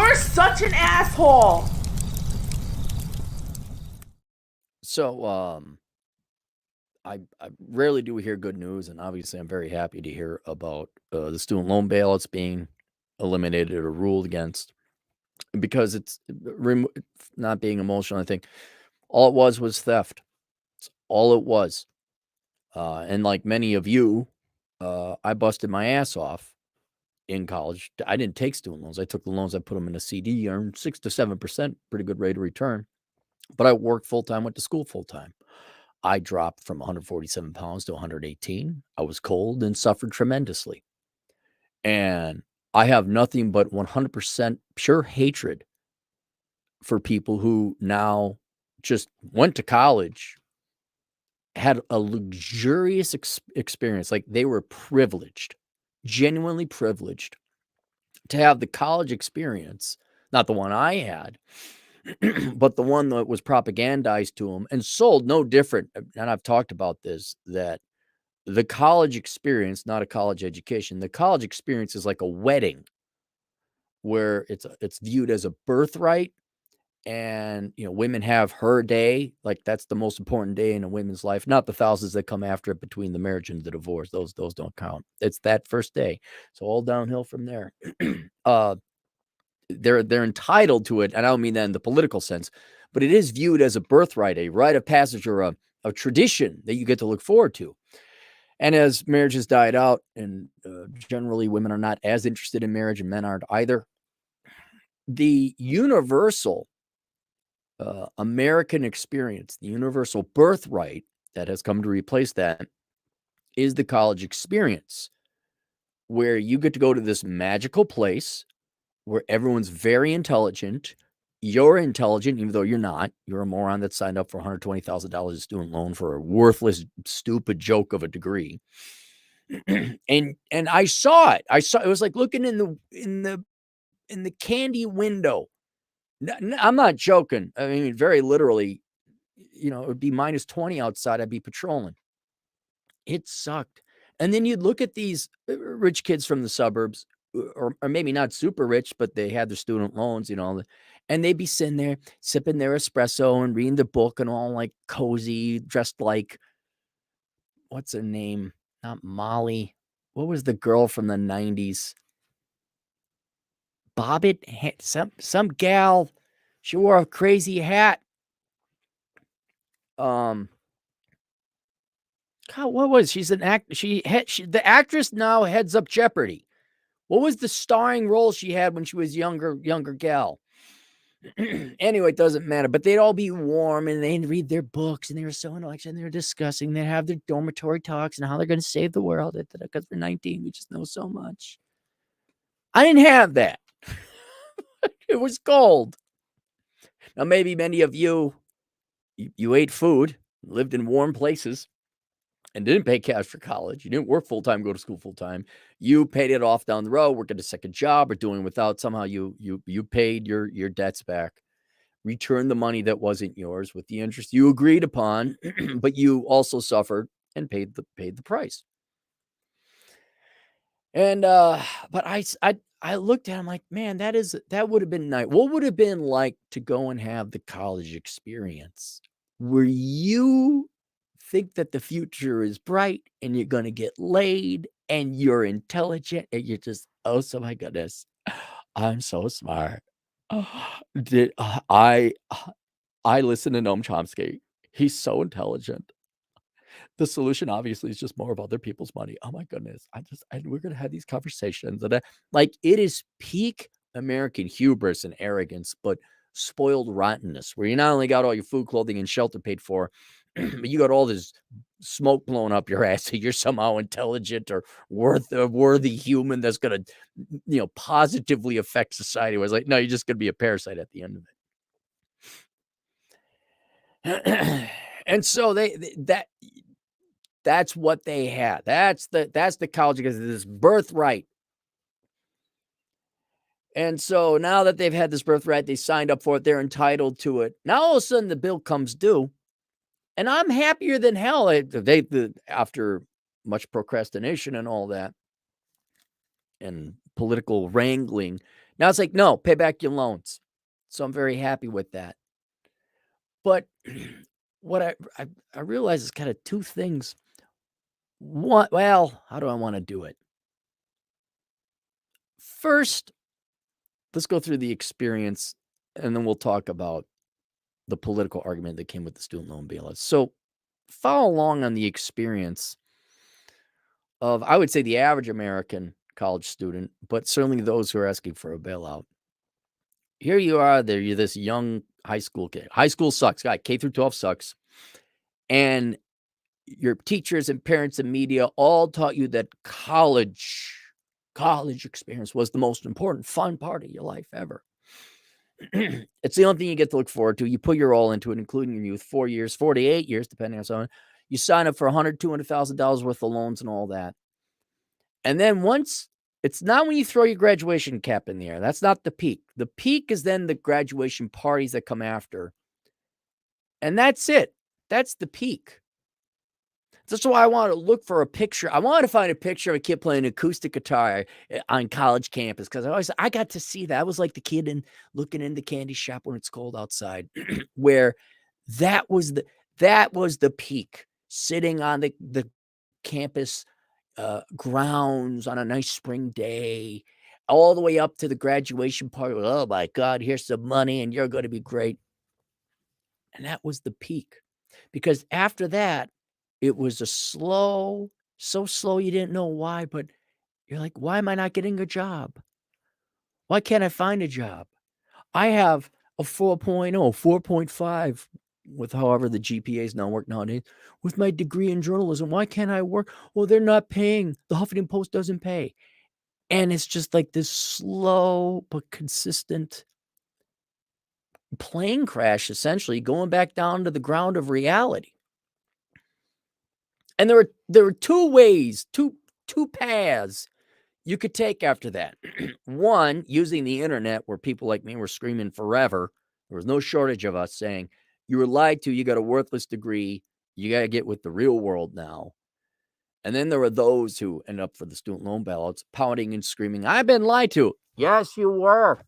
You're such an asshole. So, I rarely do hear good news, and obviously, I'm very happy to hear about the student loan bailouts being eliminated or ruled against because it's not being emotional. I think all it was theft. It's all it was. And like many of you, I busted my ass off in college. I didn't take student loans. I took the loans, I put them in a CD, earned 6 to 7%, pretty good rate of return. But I worked full time, went to school full time. I dropped from 147 pounds to 118. I was cold and suffered tremendously. And I have nothing but 100% pure hatred for people who now just went to college, had a luxurious experience. Like they were privileged, genuinely privileged to have the college experience, not the one I had, but the one that was propagandized to them and sold no different. And I've talked about this, that the college experience, not a college education, the college experience is like a wedding where it's viewed as a birthright. And women have her day, like that's the most important day in a women's life, not the thousands that come after it between the marriage and the divorce. Those don't count. It's that first day. So all downhill from there. They're entitled to it, and I don't mean that in the political sense, but it is viewed as a birthright, a rite of passage, or a tradition that you get to look forward to. And as marriages died out, and generally women are not as interested in marriage, and men aren't either, the universal American experience, the universal birthright that has come to replace that, is the college experience, where you get to go to this magical place where everyone's very intelligent. You're intelligent, even though you're not. You're a moron that signed up for $120,000 student loan for a worthless, stupid joke of a degree. and I saw it. It was like looking in the candy window. I'm not joking. I mean, very literally, it would be minus 20 outside. I'd be patrolling. It sucked. And then you'd look at these rich kids from the suburbs, or maybe not super rich, but they had their student loans, and they'd be sitting there sipping their espresso and reading the book and all like cozy, dressed like, what's her name? Not Molly. What was the girl from the 90s? Bobbitt, some gal. She wore a crazy hat. God, what was she's an act? The actress now heads up Jeopardy. What was the starring role she had when she was younger gal? Anyway, it doesn't matter. But they'd all be warm and they'd read their books and they were so intellectual and they were discussing. They'd have their dormitory talks and how they're going to save the world because they're 19. We just know so much. I didn't have that. It was cold. Now, maybe many of you ate food, lived in warm places, and didn't pay cash for college. You didn't work full-time, go to school full-time. You paid it off down the road, work at a second job or doing without. Somehow you paid your debts back, returned the money that wasn't yours with the interest you agreed upon, but you also suffered and paid the price. And but I looked at him like, man, that would have been nice. What would have been like to go and have the college experience where you think that the future is bright and you're going to get laid and you're intelligent and you're just, oh, so my goodness, I'm so smart. Did I listen to Noam Chomsky? He's so intelligent. The solution obviously is just more of other people's money. Oh my goodness. We're going to have these conversations and like it is peak American hubris and arrogance, but spoiled rottenness, where you not only got all your food, clothing, and shelter paid for, but you got all this smoke blown up your ass. So you're somehow intelligent or worthy human that's going to, positively affect society. I was like, no, you're just going to be a parasite at the end of it. And so that's what they had. That's the college, because of this birthright. And so now that they've had this birthright, they signed up for it. They're entitled to it. Now all of a sudden the bill comes due, and I'm happier than hell. After much procrastination and all that, and political wrangling, Now it's like, no, pay back your loans. So I'm very happy with that. But what I realize is kind of two things. One, well, how do I want to do it? First, let's go through the experience, and then we'll talk about the political argument that came with the student loan bailouts. So follow along on the experience of, I would say, the average American college student, but certainly those who are asking for a bailout. Here you are, you're this young high school kid. High school sucks, guy. K through 12 sucks. And your teachers and parents and media all taught you that college experience was the most important, fun part of your life ever. It's the only thing you get to look forward to. You put your all into it, including your youth, 4 years, 48 years, depending on someone. You sign up for $100,000, $200,000 worth of loans and all that. And then once, it's not when you throw your graduation cap in the air. That's not the peak. The peak is then the graduation parties that come after. And that's it. That's the peak. That's why I want to look for a picture. I want to find a picture of a kid playing acoustic guitar on college campus, because I got to see that. I was like the kid looking in the candy shop when it's cold outside, where that was the peak, sitting on the campus grounds on a nice spring day, all the way up to the graduation party. Oh my God, here's some money and you're going to be great. And that was the peak, because after that, it was so slow you didn't know why, but you're like, why am I not getting a job? Why can't I find a job? I have a 4.0, 4.5, with however the GPAs now work nowadays, with my degree in journalism. Why can't I work? Well, they're not paying. The Huffington Post doesn't pay. And it's just like this slow but consistent plane crash, essentially, going back down to the ground of reality. And there were two ways, two paths you could take after that. One, using the internet, where people like me were screaming forever. There was no shortage of us saying, you were lied to, you got a worthless degree, you got to get with the real world now. And then there were those who ended up for the student loan ballots, pounding and screaming, I've been lied to. Yes, you were.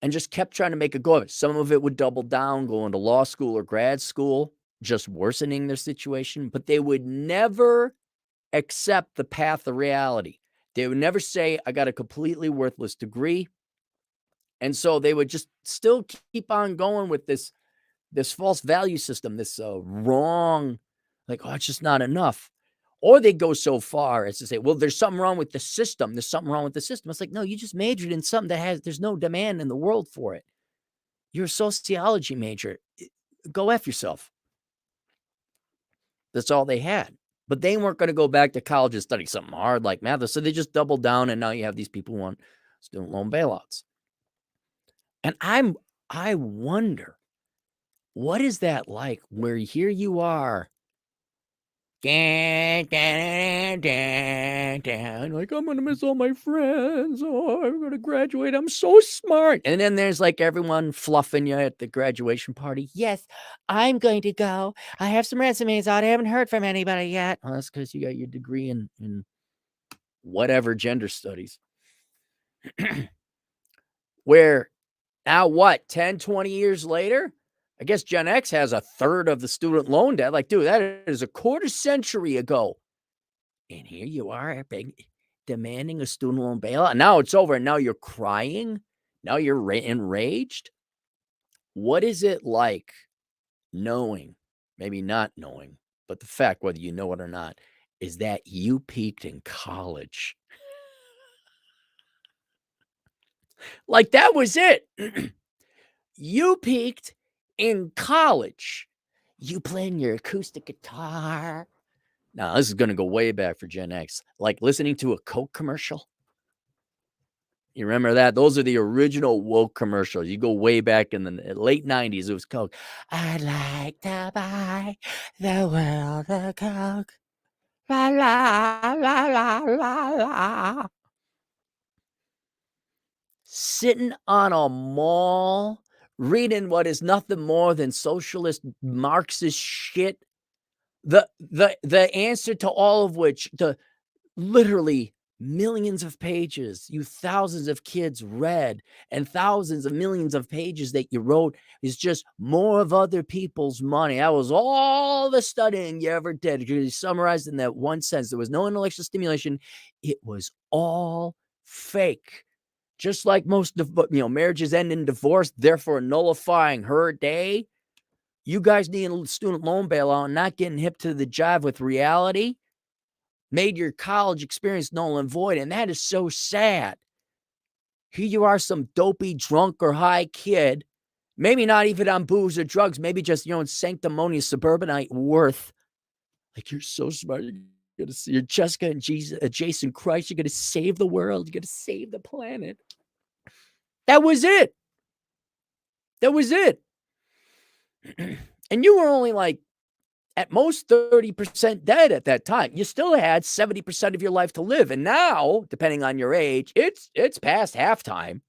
And just kept trying to make a go of it. Some of it would double down, go into law school or grad school, just worsening their situation, but they would never accept the path of reality. They would never say, I got a completely worthless degree. And so they would just still keep on going with this false value system, this wrong, like, oh, it's just not enough. Or they go so far as to say, well, there's something wrong with the system. There's something wrong with the system. It's like, no, you just majored in something there's no demand in the world for it. You're a sociology major. Go F yourself. That's all they had. But they weren't going to go back to college and study something hard like math. So they just doubled down, and now you have these people who want student loan bailouts. And I wonder, what is that like, where here you are, like, I'm going to miss all my friends. Oh, I'm going to graduate. I'm so smart. And then there's like everyone fluffing you at the graduation party. Yes, I'm going to go. I have some resumes out. I haven't heard from anybody yet. Well, that's because you got your degree in whatever gender studies. Where now what, 10, 20 years later? I guess Gen X has a third of the student loan debt. Like, dude, that is a quarter century ago. And here you are demanding a student loan bailout. And now it's over. And now you're crying. Now you're enraged. What is it like knowing, maybe not knowing, but the fact, whether you know it or not, is that you peaked in college? Like, that was it. You peaked in college. You playing your acoustic guitar. Now, this is going to go way back for Gen X. Like listening to a Coke commercial. You remember that? Those are the original woke commercials. You go way back in the late 90s. It was Coke. I'd like to buy the world a Coke. La, la, la, la, la, la. Sitting on a mall, reading what is nothing more than socialist Marxist shit. The answer to all of which, literally millions of pages you thousands of kids read, and thousands of millions of pages that you wrote is just more of other people's money. That was all the studying you ever did. You summarized in that one sentence. There was no intellectual stimulation. It was all fake. Just like most marriages end in divorce, therefore nullifying her day. You guys need a student loan bailout and not getting hip to the jive with reality made your college experience null and void, and that is so sad. Here you are, some dopey, drunk, or high kid, maybe not even on booze or drugs, maybe just, in sanctimonious suburbanite worth. Like, you're so smart. You're Jessica and Jason Christ. You're going to save the world. You're going to save the planet. That was it. That was it. And you were only like, at most 30% dead at that time. You still had 70% of your life to live. And now, depending on your age, it's past halftime.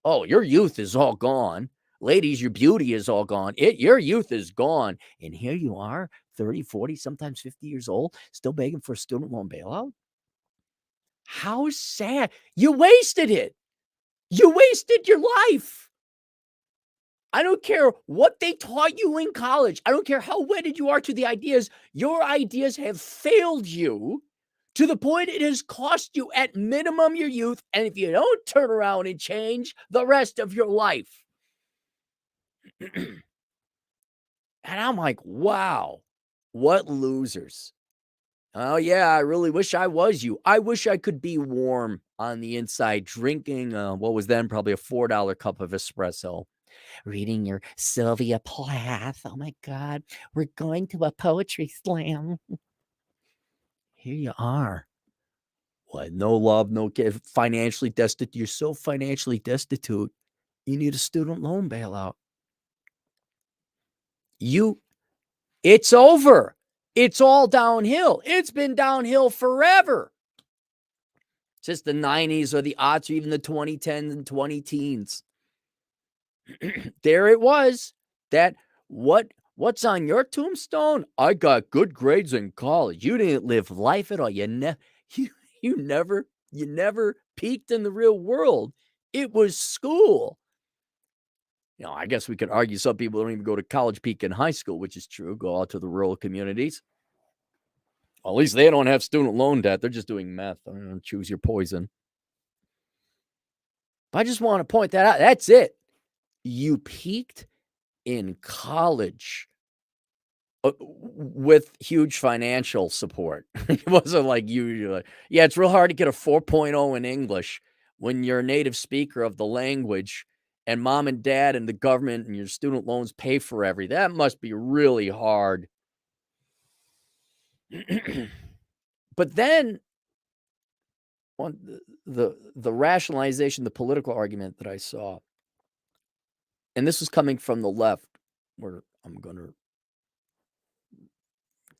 Oh, your youth is all gone. Ladies, your beauty is all gone. Your youth is gone. And here you are, 30, 40, sometimes 50 years old, still begging for a student loan bailout. How sad. You wasted it. You wasted your life. I don't care what they taught you in college. I don't care how wedded you are to the ideas. Your ideas have failed you to the point it has cost you at minimum your youth. And if you don't turn around and change, the rest of your life. And I'm like, wow, what losers. Oh, yeah, I really wish I was you. I wish I could be warm on the inside, drinking what was then probably a $4 cup of espresso. Reading your Sylvia Plath. Oh my God, we're going to a poetry slam. Here you are. What? No love, no kid, financially destitute. You're so financially destitute, you need a student loan bailout. It's over. It's all downhill. It's been downhill forever. Since the 90s or the aughts or even the 2010s and 2010s. There it was. What's on your tombstone? I got good grades in college. You didn't live life at all. You never peaked in the real world. It was school. I guess we could argue some people don't even go to college peak in high school, which is true. Go out to the rural communities. Well, at least they don't have student loan debt. They're just doing meth. I don't know, choose your poison. But I just want to point that out. That's it. You peaked in college with huge financial support. It wasn't like usually. Yeah, it's real hard to get a 4.0 in English when you're a native speaker of the language and mom and dad and the government and your student loans pay for everything. That must be really hard. But then on the rationalization, the political argument that I saw, and this was coming from the left, where I'm going to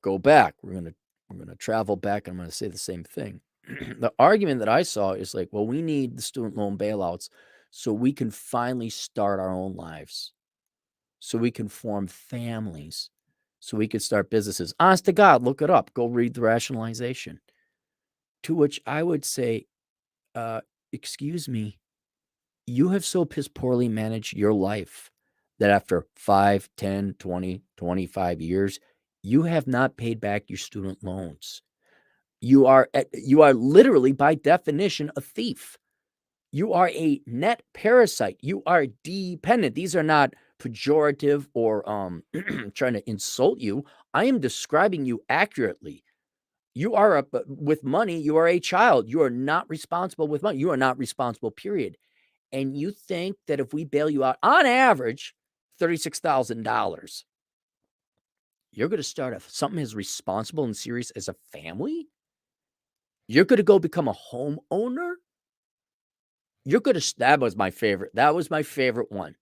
go back. We're going to travel back. And I'm going to say the same thing. The argument that I saw is like, well, we need the student loan bailouts so we can finally start our own lives, so we can form families, so we can start businesses. Honest to God, look it up. Go read the rationalization. To which I would say, excuse me, you have so piss poorly managed your life that after 5, 10, 20, 25 years, you have not paid back your student loans. You are literally, by definition, a thief. You are a net parasite. You are dependent. These are not pejorative or trying to insult you. I am describing you accurately. You are with money, you are a child. You are not responsible with money. You are not responsible, period. And you think that if we bail you out, on average, $36,000, you're going to start something as responsible and serious as a family? You're going to go become a homeowner? That was my favorite. That was my favorite one.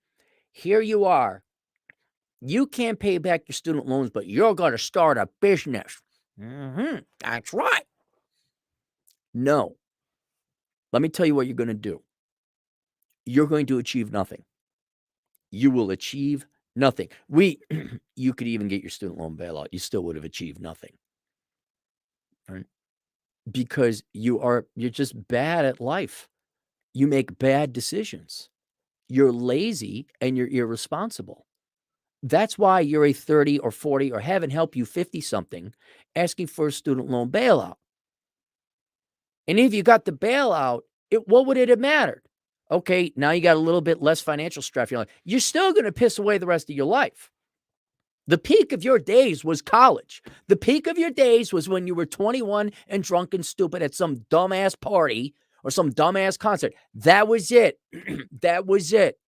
Here you are. You can't pay back your student loans, but you're going to start a business. That's right. No. Let me tell you what you're going to do. You're going to achieve nothing. You will achieve nothing. You could even get your student loan bailout. You still would have achieved nothing. Right? because you're just bad at life. You make bad decisions. You're lazy and you're irresponsible. That's why you're a 30 or 40 or heaven help you 50 something asking for a student loan bailout. And if you got the bailout, what would it have mattered? Okay, now you got a little bit less financial stress. You're still going to piss away the rest of your life. The peak of your days was college. The peak of your days was when you were 21 and drunk and stupid at some dumbass party or some dumbass concert. That was it. That was it.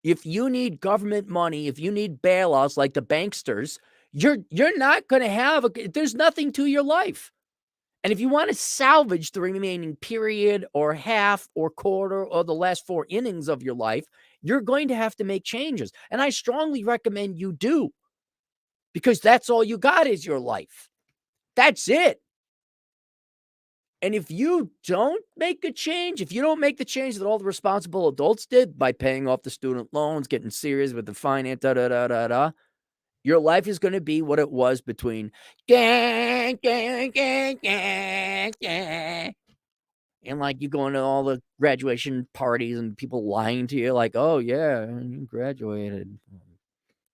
If you need government money, if you need bailouts like the banksters, you're not going to have there's nothing to your life. And if you want to salvage the remaining period or half or quarter or the last 4 innings of your life, you're going to have to make changes. And I strongly recommend you do, because that's all you got is your life. That's it. And if you don't make a change, if you don't make the change that all the responsible adults did by paying off the student loans, getting serious with the finance, your life is going to be what it was between and like you going to all the graduation parties and people lying to you like, oh yeah, you graduated.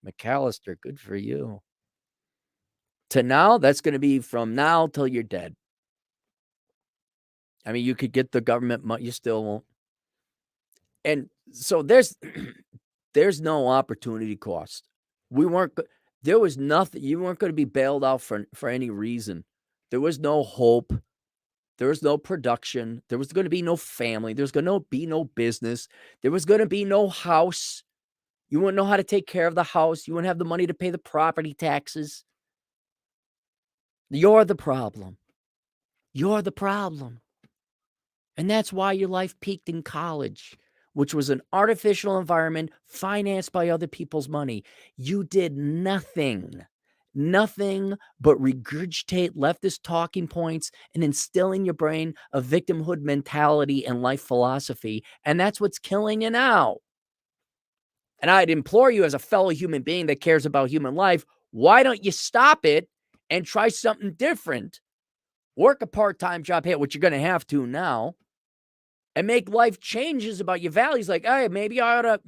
McAllister, good for you. To now, that's going to be from now till you're dead. I mean, you could get the government money, you still won't. And so there's no opportunity cost. There was nothing. You weren't going to be bailed out for any reason. There was no hope. There was no production. There was going to be no family. There's going to be no business. There was going to be no house. You wouldn't know how to take care of the house. You wouldn't have the money to pay the property taxes. You're the problem. You're the problem. And that's why your life peaked in college, which was an artificial environment financed by other people's money. You did nothing but regurgitate leftist talking points and instill in your brain a victimhood mentality and life philosophy. And that's what's killing you now. And I'd implore you, as a fellow human being that cares about human life, why don't you stop it and try something different? Work a part-time job, which you're going to have to now, and make life changes about your values. Like, hey, maybe I ought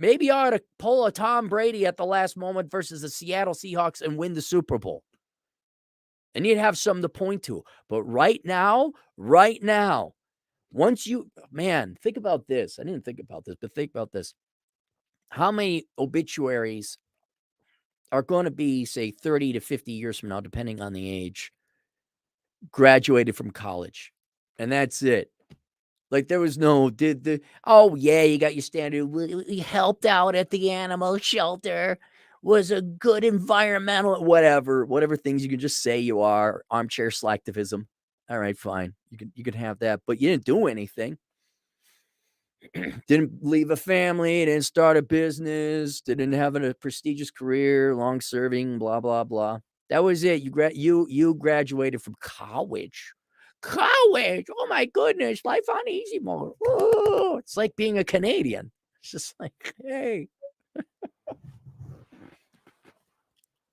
to pull a Tom Brady at the last moment versus the Seattle Seahawks and win the Super Bowl. And you'd have something to point to. But right now, once think about this. I didn't think about this, but think about this. How many obituaries are going to be, say, 30 to 50 years from now, depending on the age, graduated from college? And that's it. Like, there was no, oh, yeah, you got your standard. We helped out at the animal shelter, was a good environmental, whatever things you can just say you are, armchair slacktivism. All right, fine. You can have that, but you didn't do anything. Didn't leave a family, didn't start a business, didn't have a prestigious career, long serving, blah, blah, blah. That was it. You graduated from college. College. Oh my goodness. Life on easy mode. Ooh, it's like being a Canadian. It's just like, hey.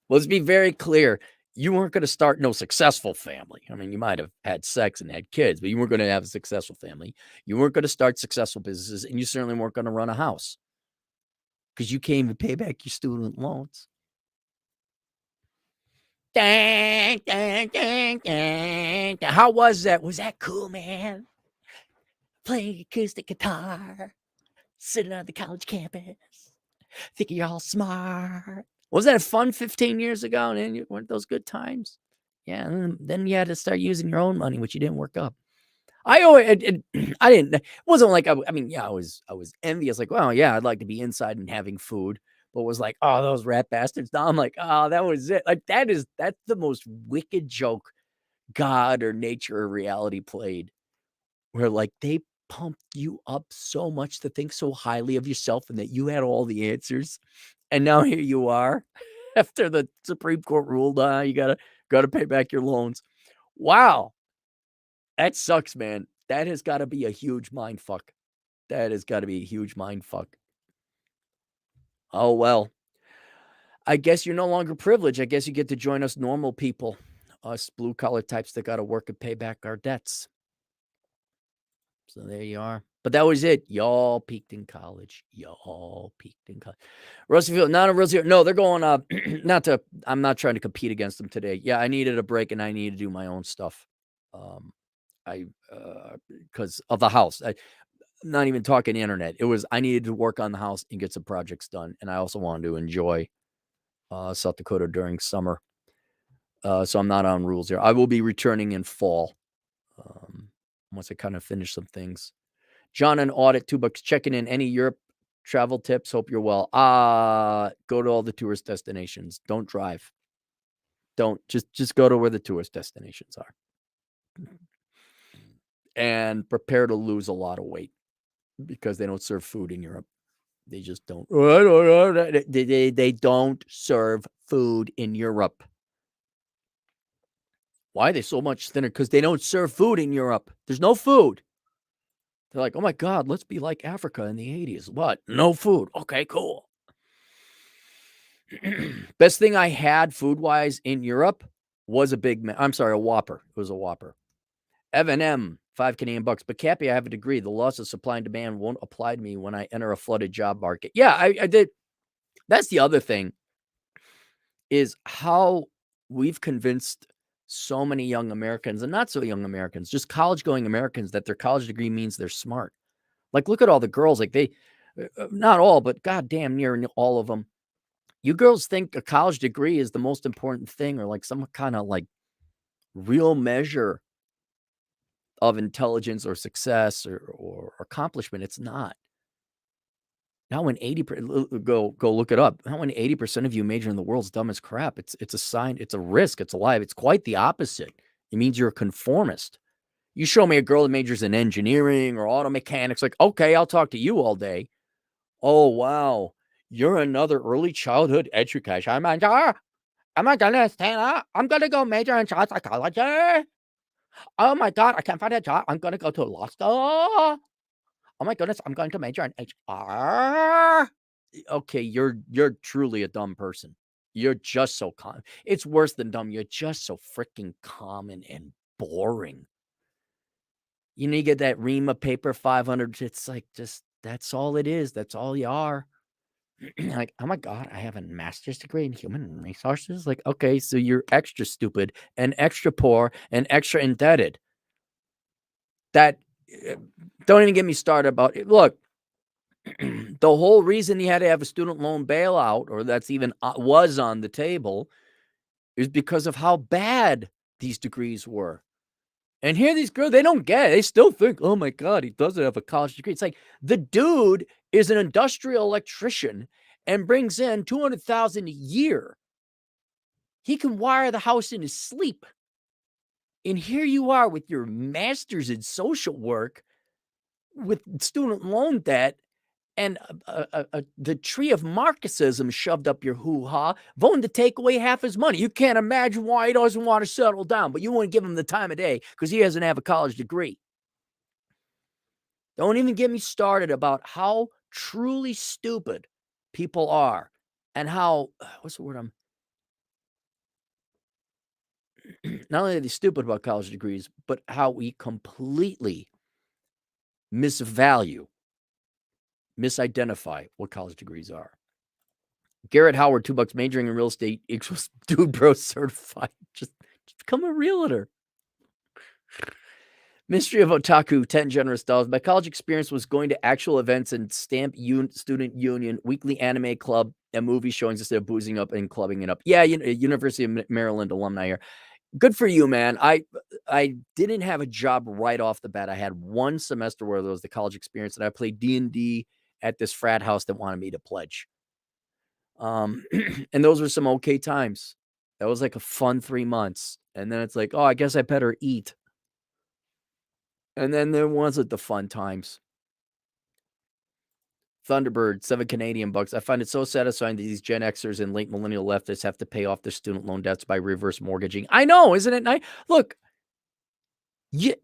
Let's be very clear. You weren't going to start no successful family. I mean, you might have had sex and had kids, but you weren't going to have a successful family. You weren't going to start successful businesses, and you certainly weren't going to run a house because you came to pay back your student loans. Dang, dang, dang, dang. How was that? Was that cool, man? Playing acoustic guitar, sitting on the college campus, thinking you're all smart. Wasn't that fun 15 years ago? And weren't those good times? Yeah, and then you had to start using your own money, which you didn't work up. I didn't. It wasn't like I mean, yeah, I was envious. Like, well, yeah, I'd like to be inside and having food, but was like, oh, those rat bastards. Now I'm like, oh, that was it. Like that's the most wicked joke God or nature or reality played, where like they pumped you up so much to think so highly of yourself and that you had all the answers, and now here you are, after the Supreme Court ruled, you gotta pay back your loans. Wow. That sucks, man. That has got to be a huge mind fuck. That has got to be a huge mind fuck. Oh, well. I guess you're no longer privileged. I guess you get to join us normal people. us blue collar types that got to work and pay back our debts. So there you are. But that was it. Y'all peaked in college. Y'all peaked in college. Russellfield, not a Rosie. No, they're going up. I'm not trying to compete against them today. Yeah, I needed a break and I needed to do my own stuff. Because of the house. I'm not even talking internet. I needed to work on the house and get some projects done. And I also wanted to enjoy South Dakota during summer. So I'm not on rules here. I will be returning in fall once I kind of finish some things. John and Audit, $2 checking in. Any Europe travel tips? Hope you're well. Go to all the tourist destinations. Don't drive. Don't just go to where the tourist destinations are. And prepare to lose a lot of weight because they don't serve food in Europe. They just don't. They don't serve food in Europe. Why are they so much thinner? Because they don't serve food in Europe. There's no food. They're like, oh my God, let's be like Africa in the 80s. What? No food. Okay, cool. Best thing I had food-wise in Europe was a Whopper. It was a Whopper. Evan M, $5 Canadian. But Cappy, I have a degree. The laws of supply and demand won't apply to me when I enter a flooded job market. Yeah, I did. That's the other thing, is how we've convinced so many young Americans, and not so young Americans, just college-going Americans, that their college degree means they're smart. Like, look at all the girls. Like, they, not all, but goddamn near all of them. You girls think a college degree is the most important thing, or like some kind of like real measure of intelligence or success or accomplishment. It's not. Now when 80% go look it up. Now when 80% of you major in the world's dumb as crap, it's a sign, it's a risk, it's alive. It's quite the opposite. It means you're a conformist. You show me a girl that majors in engineering or auto mechanics, like, okay, I'll talk to you all day. Oh wow, you're another early childhood education. I'm gonna stand up. I'm gonna go major in child psychology. Oh my God, I can't find a job. I'm gonna go to law school. Oh my goodness, I'm going to major in HR. Okay, you're truly a dumb person. You're just so common. It's worse than dumb. You're just so freaking common and boring. You know, you get that ream of paper 500. It's like, just, that's all it is. That's all you are. Like, oh my God, I have a master's degree in human resources. Like, okay, so you're extra stupid and extra poor and extra indebted. That, don't even get me started about it. Look, the whole reason you had to have a student loan bailout, or that's even was on the table, is because of how bad these degrees were. And here these girls, they don't get it. They still think, oh my God, he doesn't have a college degree. It's like, the dude is an industrial electrician and brings in $200,000 a year. He can wire the house in his sleep. And here you are with your master's in social work, with student loan debt, and the tree of Marxism shoved up your hoo-ha, voting to take away half his money. You can't imagine why he doesn't want to settle down, but you won't give him the time of day because he doesn't have a college degree. Don't even get me started about how truly stupid people are, and how, what's the word not only are they stupid about college degrees, but how we completely misvalue, misidentify what college degrees are. Garrett Howard, $2, majoring in real estate equals dude bro certified. Just become a realtor. Mystery of Otaku, 10 generous dollars. My college experience was going to actual events and stamp student union, weekly anime club, and movie showings instead of boozing up and clubbing it up. Yeah, University of Maryland alumni here. Good for you, man. I didn't have a job right off the bat. I had one semester where there was the college experience, and I played D&D at this frat house that wanted me to pledge. And those were some okay times. That was like a fun 3 months. And then it's like, oh, I guess I better eat. And then there wasn't the fun times. Thunderbird, $7 Canadian. I find it so satisfying that these Gen Xers and late millennial leftists have to pay off their student loan debts by reverse mortgaging. I know, isn't it nice? Look, this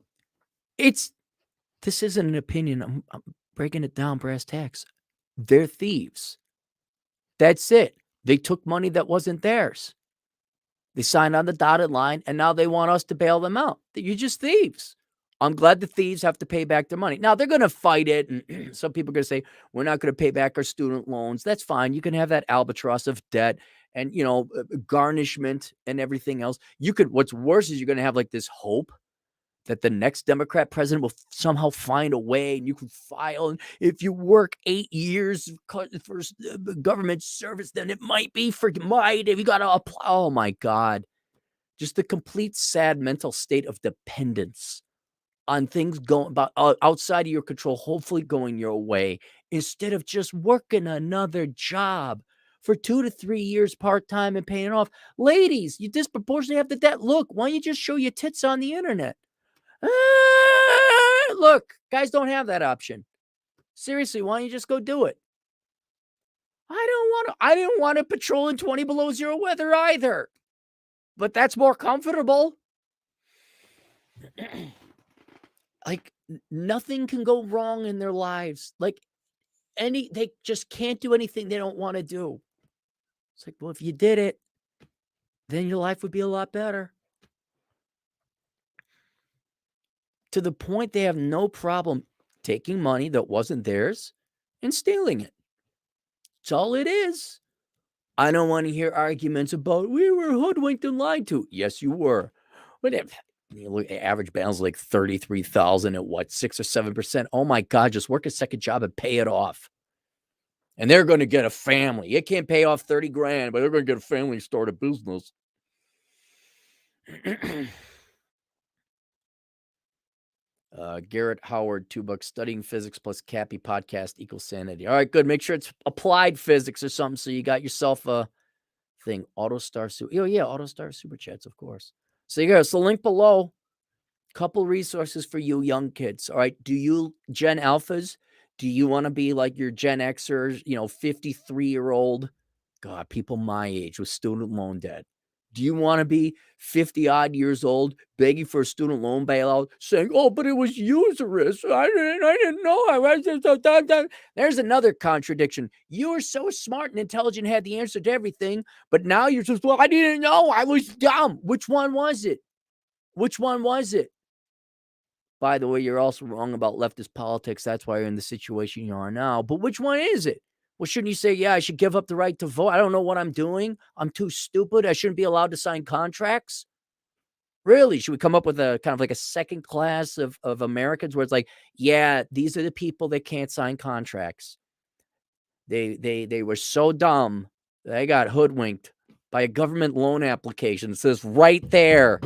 isn't an opinion. I'm breaking it down brass tacks. They're thieves. That's it. They took money that wasn't theirs. They signed on the dotted line, and now they want us to bail them out. You're just thieves. I'm glad the thieves have to pay back their money. Now, they're going to fight it, and some people are going to say, we're not going to pay back our student loans. That's fine. You can have that albatross of debt and, garnishment and everything else. What's worse is you're going to have like this hope that the next Democrat president will somehow find a way and you can file. And if you work 8 years for government service, then it might be if you got to apply. Oh my God. Just the complete sad mental state of dependence on things going about outside of your control, hopefully going your way, instead of just working another job for 2 to 3 years part-time and paying it off. Ladies, you disproportionately have the debt. Look, why don't you just show your tits on the internet? Look, guys don't have that option. Seriously, why don't you just go do it? I didn't want to patrol in 20 below zero weather either. But that's more comfortable. Like, nothing can go wrong in their lives. Like, they just can't do anything they don't want to do. It's like, well, if you did it, then your life would be a lot better. To the point they have no problem taking money that wasn't theirs and stealing it. That's all it is. I don't want to hear arguments about we were hoodwinked and lied to. Yes, you were. But if you look, average balance like 33,000 at what, 6 or 7%. Oh my God, just work a second job and pay it off. And they're going to get a family. It can't pay off 30 grand, but they're going to get a family and start a business. Garrett Howard, $2, studying physics plus Cappy podcast equals sanity. All right, good. Make sure it's applied physics or something. So you got yourself a thing. AutoStar. Oh yeah, AutoStar super chats, of course. So you go. So link below. Couple resources for you young kids. All right. Do you Gen Alphas? Do you want to be like your Gen Xers, 53-year-old? God, people my age with student loan debt. Do you want to be 50 odd years old, begging for a student loan bailout, saying, "Oh, but it was usurious. I didn't know." There's another contradiction. You were so smart and intelligent, had the answer to everything, but now you're just, well, I didn't know. I was dumb. Which one was it? Which one was it? By the way, you're also wrong about leftist politics. That's why you're in the situation you are now. But which one is it? Well, shouldn't you say, yeah, I should give up the right to vote? I don't know what I'm doing. I'm too stupid. I shouldn't be allowed to sign contracts. Really? Should we come up with a kind of like a second class of Americans where it's like, yeah, these are the people that can't sign contracts. They were so dumb. They got hoodwinked by a government loan application. It says right there.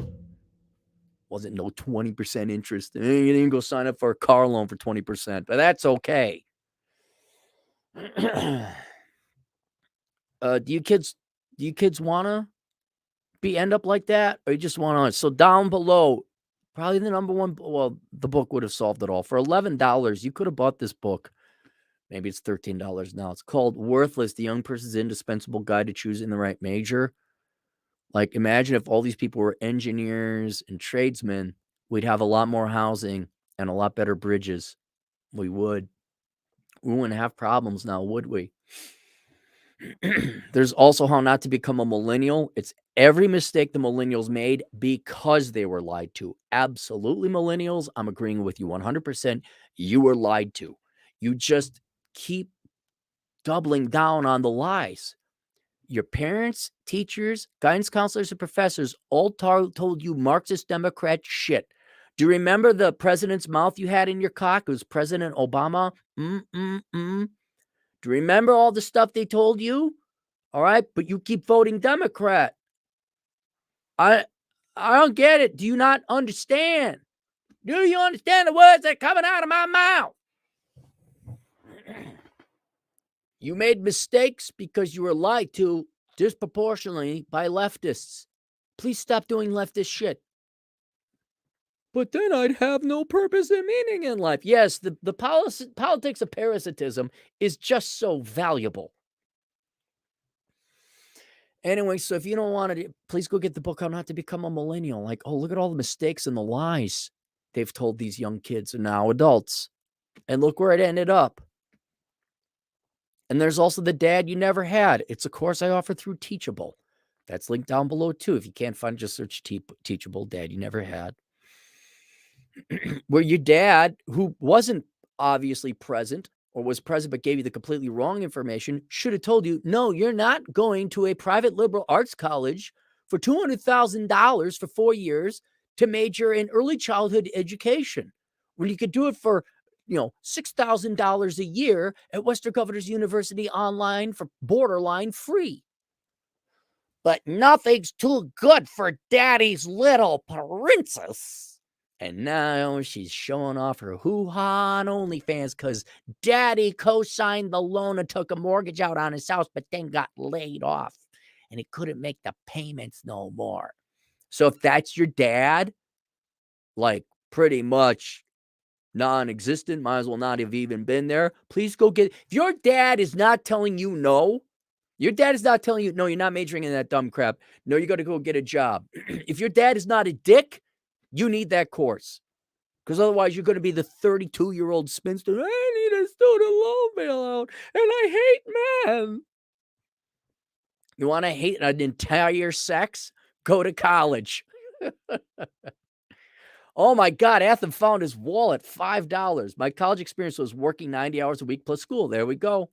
Wasn't no 20% interest. You didn't go sign up for a car loan for 20%, but that's okay. Do you kids want to end up like that, or you just want to? So down below, probably the number one. Well, the book would have solved it all. For $11, you could have bought this book. Maybe it's $13 now. It's called "Worthless: The Young Person's Indispensable Guide to Choosing the Right Major." Like, imagine if all these people were engineers and tradesmen, we'd have a lot more housing and a lot better bridges. We would. We wouldn't have problems now, would we? There's also how not to become a millennial. It's every mistake the millennials made because they were lied to. Absolutely, millennials, I'm agreeing with you 100%. You were lied to. You just keep doubling down on the lies. Your parents, teachers, guidance counselors, and professors all told you Marxist Democrat shit. Do you remember the president's mouth you had in your cock? It was President Obama. Do you remember all the stuff they told you? All right, but you keep voting Democrat. I don't get it. Do you not understand? Do you understand the words that are coming out of my mouth? You made mistakes because you were lied to disproportionately by leftists. Please stop doing leftist shit. But then I'd have no purpose and meaning in life. Yes, the politics of parasitism is just so valuable. Anyway, so if you don't want to, please go get the book How Not to Become a Millennial. Like, oh, look at all the mistakes and the lies they've told these young kids and now adults. And look where it ended up. And there's also The Dad You Never Had. It's a course I offer through Teachable. That's linked down below too. If you can't find, just search Teachable Dad You Never Had. Where your dad, who wasn't obviously present or was present but gave you the completely wrong information, should have told you, no, you're not going to a private liberal arts college for $200,000 for 4 years to major in early childhood education, when you could do it for, $6,000 a year at Western Governors University online for borderline free. But nothing's too good for daddy's little princess. And now she's showing off her hoo-ha on OnlyFans because daddy co-signed the loan and took a mortgage out on his house, but then got laid off and he couldn't make the payments no more. So if that's your dad, like pretty much non-existent, might as well not have even been there. Please go get, if your dad is not telling you no, your dad is not telling you, no, you're not majoring in that dumb crap. No, you got to go get a job. If your dad is not a dick, you need that course. Because otherwise you're going to be the 32-year-old spinster. I need a student loan bailout, and I hate men. You want to hate an entire sex? Go to college. Oh my God, Athen found his wallet, $5. My college experience was working 90 hours a week plus school. There we go.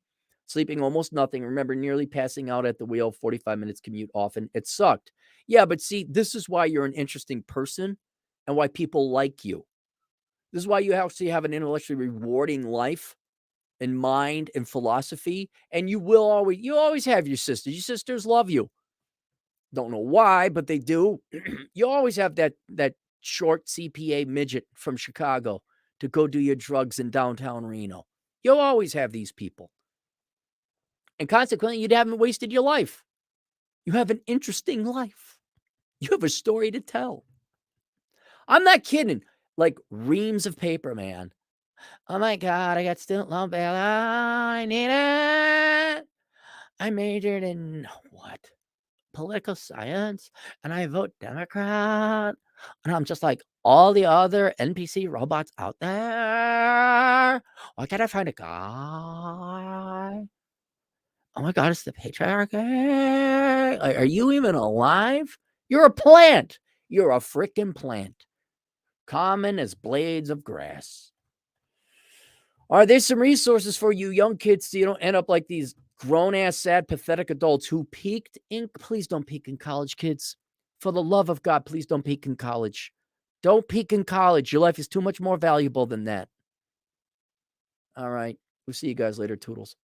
Sleeping almost nothing. Remember nearly passing out at the wheel, 45 minutes commute often. It sucked. Yeah, but see, this is why you're an interesting person and why people like you. This is why you actually have an intellectually rewarding life and mind and philosophy. And you always have your sisters. Your sisters love you. Don't know why, but they do. You always have that short CPA midget from Chicago to go do your drugs in downtown Reno. You'll always have these people. And consequently, you haven't wasted your life. You have an interesting life. You have a story to tell. I'm not kidding. Like reams of paper, man. Oh my God, I got student loan bailout. I need it. I majored in what? Political science, and I vote Democrat. And I'm just like all the other NPC robots out there. Why can't I find a guy? Oh my God, it's the patriarchy. Are you even alive? You're a plant. You're a freaking plant. Common as blades of grass. Are there some resources for you young kids so you don't end up like these grown-ass, sad, pathetic adults who peaked in... Please don't peak in college, kids. For the love of God, please don't peak in college. Don't peak in college. Your life is too much more valuable than that. All right. We'll see you guys later, Toodles.